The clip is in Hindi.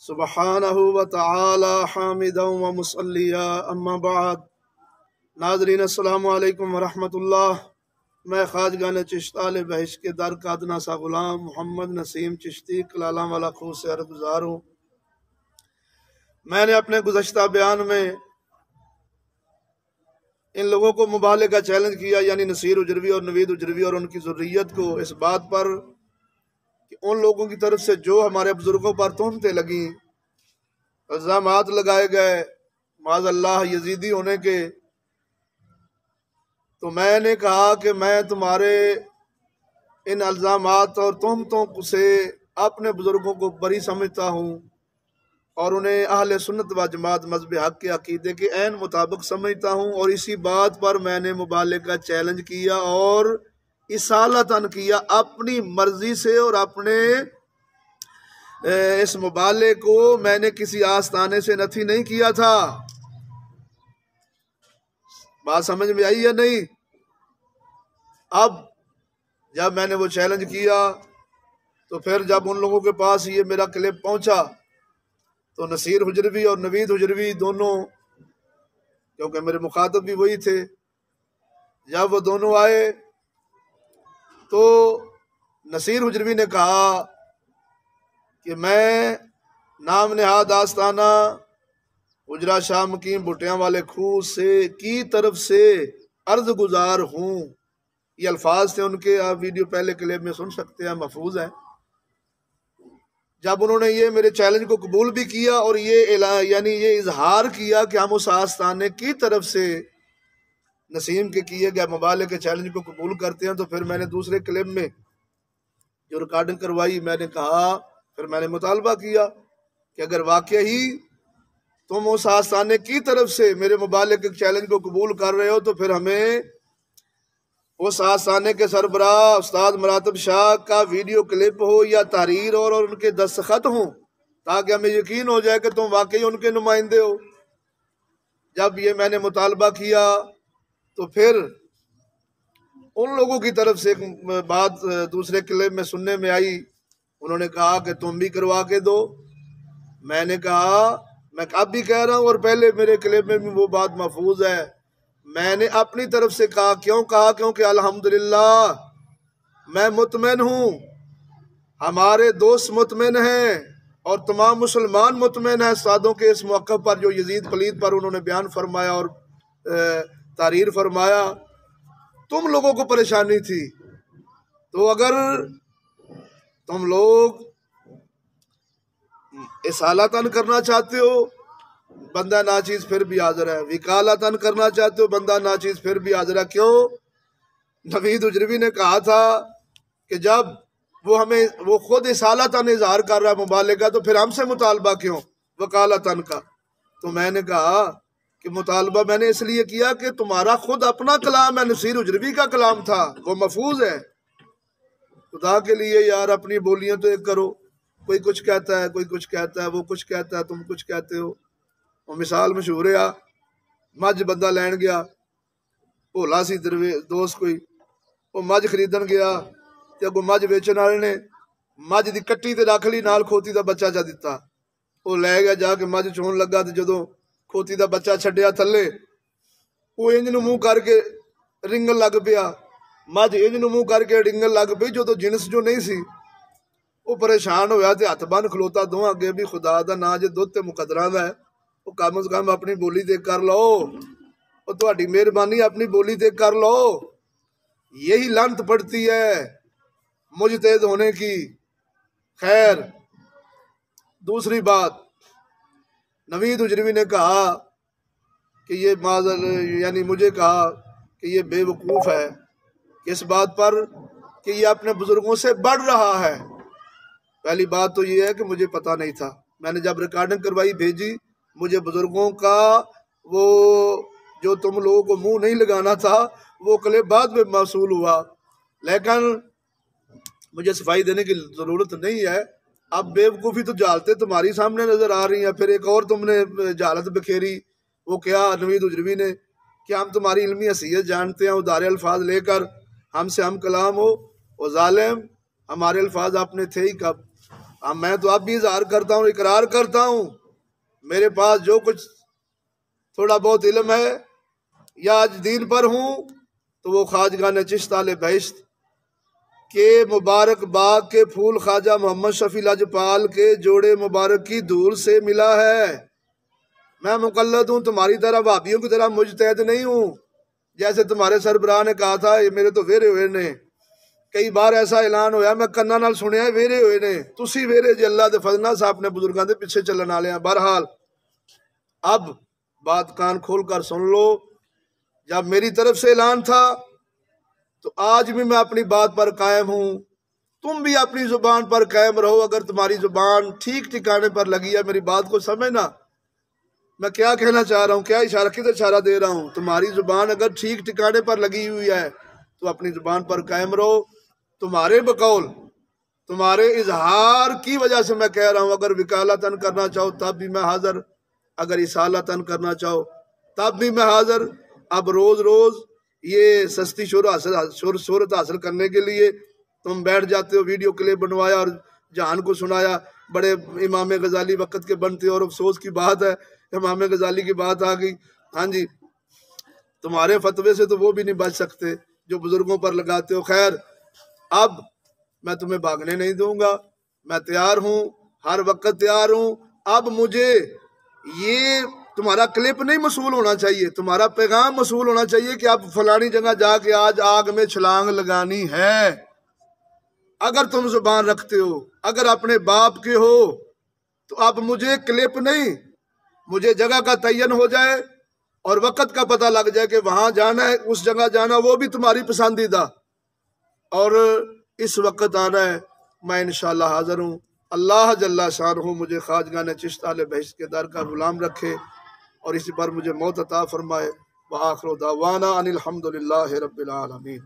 सुबहानहु व तआला हामिदन व मुसल्लिया अम्मा बाद। नाज़रीन अस्सलामु अलैकुम व रहमतुल्लाह। मैं ख्वाजगान चिश्ताल बहिश के दर का अदना सा गुलाम मोहम्मद नसीम चिश्ती कलाला वाला खू से अर्ज़गुज़ार हूँ। मैंने अपने गुज़श्ता बयान में इन लोगों को मुबाले का चैलेंज किया, यानी नसीर उजरवी और नवीद उजरवी और उनकी ज़ुर्रियत को, इस बात पर कि उन लोगों की तरफ से जो हमारे बुजुर्गों पर तोहमतें लगी, इल्ज़ामात लगाए गए माज़अल्लाह यजीदी होने के, तो मैंने कहा कि मैं तुम्हारे इन इल्ज़ामात और तोहमतों से अपने बुजुर्गों को बरी समझता हूँ और उन्हें अहले सुन्नत व जमात मज़हब हक़ के अक़ीदे के ऐन मुताबिक समझता हूँ। और इसी बात पर मैंने मुबाले का चैलेंज किया और इसालतन किया अपनी मर्जी से, और अपने इस मुबाले को मैंने किसी आस्ताने से नथी नहीं किया था। बात समझ में आई या नहीं? अब जब मैंने वो चैलेंज किया तो फिर जब उन लोगों के पास ये मेरा क्लिप पहुंचा तो नसीर हुजरवी और नवीद हुजरवी दोनों, क्योंकि मेरे मुखातब भी वही थे, जब वो दोनों आए तो नसीर हुजरवी ने कहा कि मैं नाम नहाद आस्ताना उजरा शाह मकीम भुट्टियां वाले खूह से की तरफ से अर्ज गुजार हूँ। ये अल्फाज थे उनके, आप वीडियो पहले क्लिप में सुन सकते हैं, महफूज है। जब उन्होंने ये मेरे चैलेंज को कबूल भी किया और ये यानी ये इजहार किया कि हम उस आस्ताने की तरफ से नसीम के किए गए मुबाले के चैलेंज को कबूल करते हैं, तो फिर मैंने दूसरे क्लिप में जो रिकॉर्डिंग करवाई, मैंने कहा, फिर मैंने मुतालबा किया कि अगर वाकई ही तुम उस आस्ताने की तरफ से मेरे मुबाले के चैलेंज को कबूल कर रहे हो तो फिर हमें उस आस्ताने के सरबराह उस्ताद मुरातब शाह का वीडियो क्लिप हो या तहरीर और उनके दस्तखत हों, ताकि हमें यकीन हो जाए कि तुम वाकई उनके नुमाइंदे हो। जब ये मैंने मुतालबा किया तो फिर उन लोगों की तरफ से एक बात दूसरे क्लिप में सुनने में आई। उन्होंने कहा कि तुम भी करवा के दो। मैंने कहा, मैं अब भी कह रहा हूँ और पहले मेरे क्लिप में भी वो बात महफूज है, मैंने अपनी तरफ से कहा। क्यों कहा? क्योंकि अल्हम्दुलिल्लाह मैं मुतमईन हूँ, हमारे दोस्त मुतमईन हैं और तमाम मुसलमान मुतमईन हैं सादों के इस मौक़िफ़ पर जो यजीद पलीद पर उन्होंने बयान फरमाया और तारीर फरमाया। तुम लोगों को परेशानी थी, तो अगर तुम लोग इसालतन करना चाहते हो, बंदा नाचीज फिर भी हाजिर है। विकालतन करना चाहते हो, बंदा नाचीज फिर भी हाजिर है। क्यों? नवीद उजरवी ने कहा था कि जब वो खुद इसालतन इजहार कर रहा है मुबाले का, तो फिर हमसे मुतालबा क्यों वकालतन का? तो मैंने कहा कि मुतालबा मैंने इसलिए किया कि तुम्हारा खुद अपना कलाम है, नसीर उजरवी का कलाम था, वो महफूज है। खुदा के लिए यार अपनी बोलियां तो एक करो। कोई कुछ कहता है, कोई कुछ कहता है, वो कुछ कहता है, तुम कुछ कहते हो। और मिसाल मशहूर है, मझ बंदा लैन गया, भोला सी दोस्त कोई, वो मझ खरीदन गया तो अगों मझ वेचण वाले ने मझ की कट्टी ते रख ली, नाल खोती का बच्चा चा दिता। वो लै गया, जाके मझ चोन लगा, तो जदों खोती का बच्चा छड्डिया थले, वो इंज नूं मूँह करके रिंगन लग पिया। मझ इंज नूं मूँह करके रिंगन लग पई, जो जिनस जो नहीं सी। वो परेशान होया ते हथ बन खलोता दोवां अगे भी खुदा दा नां जे दुध ते मुकदरां दा है, वो कम से कम अपनी बोली ते कर लो, और तुहाडी मेहरबानी अपनी बोली ते कर लो। यही लानत पड़ती है मुजतहिद होने की। खैर, दूसरी बात, नवीद उजरवी ने कहा कि ये यानी मुझे कहा कि ये बेवकूफ़ है किस बात पर कि ये अपने बुजुर्गों से बढ़ रहा है। पहली बात तो ये है कि मुझे पता नहीं था। मैंने जब रिकॉर्डिंग करवाई भेजी, मुझे बुजुर्गों का वो जो तुम लोगों को मुंह नहीं लगाना था वो क्लिप बाद में मौसूल हुआ, लेकिन मुझे सफाई देने की ज़रूरत नहीं है। अब बेवकूफ़ी तो जालते तुम्हारी सामने नज़र आ रही हैं। फिर एक और तुमने जालत बखेरी, वो क्या नवीद उजरवी ने, कि हम तुम्हारी इल्मी हसीयत जानते हैं, उदारे अल्फाज लेकर हमसे हम कलाम हो। वो जालिम, हमारे अल्फाज आपने थे ही कब? अब मैं तो अब भी इजहार करता हूँ, इकरार करता हूँ, मेरे पास जो कुछ थोड़ा बहुत इल्म है या आज दीन पर हूँ तो वो ख्वाजगा ने चिश्त आले बहिश्त के मुबारक बाग के फूल ख्वाजा मोहम्मद शफी लजपाल के जोड़े मुबारक की धूल से मिला है। मैं मुकल्लद हूँ, तुम्हारी तरह भाभियों की तरह मुजतहिद नहीं हूँ। जैसे तुम्हारे सरबराह ने कहा था, ये मेरे तो वेरे हुए ने, कई बार ऐसा ऐलान होया मैं कन्ना नाल सुनिया वेरे हुए ने, तुसी वेरे जे अल्लाह दे फजल नाल अपने बुजुर्गों के पीछे चलने वाले हैं। बहरहाल अब बात कान खोल कर सुन लो, जब मेरी तरफ से ऐलान था तो आज भी मैं अपनी बात पर कायम हूँ। तुम भी अपनी जुबान पर कायम रहो। अगर तुम्हारी जुबान ठीक ठिकाने पर लगी है, मेरी बात को समझना मैं क्या कहना चाह रहा हूँ, क्या इशारा किधर इशारा दे रहा हूँ। तुम्हारी जुबान अगर ठीक ठिकाने पर लगी हुई है तो अपनी जुबान पर कायम रहो। तुम्हारे बकौल, तुम्हारे इजहार की वजह से मैं कह रहा हूँ, अगर विकालतन करना चाहो तब भी मैं हाजिर, अगर इसालतन करना चाहो तब भी मैं हाजिर। अब रोज रोज ये सस्ती शोहरत हासिल करने के लिए तुम बैठ जाते हो, वीडियो क्लिप बनवाया और जहान को सुनाया, बड़े इमाम गजाली वक़्त के बनते। और अफसोस की बात है, इमाम गजाली की बात आ गई। हाँ जी, तुम्हारे फतवे से तो वो भी नहीं बच सकते जो बुजुर्गों पर लगाते हो। खैर, अब मैं तुम्हें भागने नहीं दूंगा, मैं तैयार हूँ, हर वक्त तैयार हूँ। अब मुझे ये तुम्हारा क्लिप नहीं मसूल होना चाहिए, तुम्हारा पैगाम मसूल होना चाहिए कि आप फलानी जगह जाके आज आग में छलांग लगानी है। अगर तुम जुबान रखते हो, अगर अपने बाप के हो, तो अब मुझे क्लिप नहीं, मुझे जगह का तयन हो जाए और वक़्त का पता लग जाए कि वहां जाना है, उस जगह जाना, वो भी तुम्हारी पसंदीदा, और इस वक्त आना है। मैं इंशाअल्लाह हाजिर हूँ। अल्लाह जल्ला शान हो मुझे ख्वाजगा ने चिश्त आले बहिश्त के दर का गुलाम रखे और इसी पर मुझे मौत अता फरमाए। व आखिर दावाना अनिल हम्दुलिल्लाहि रब्बिल आलमीन।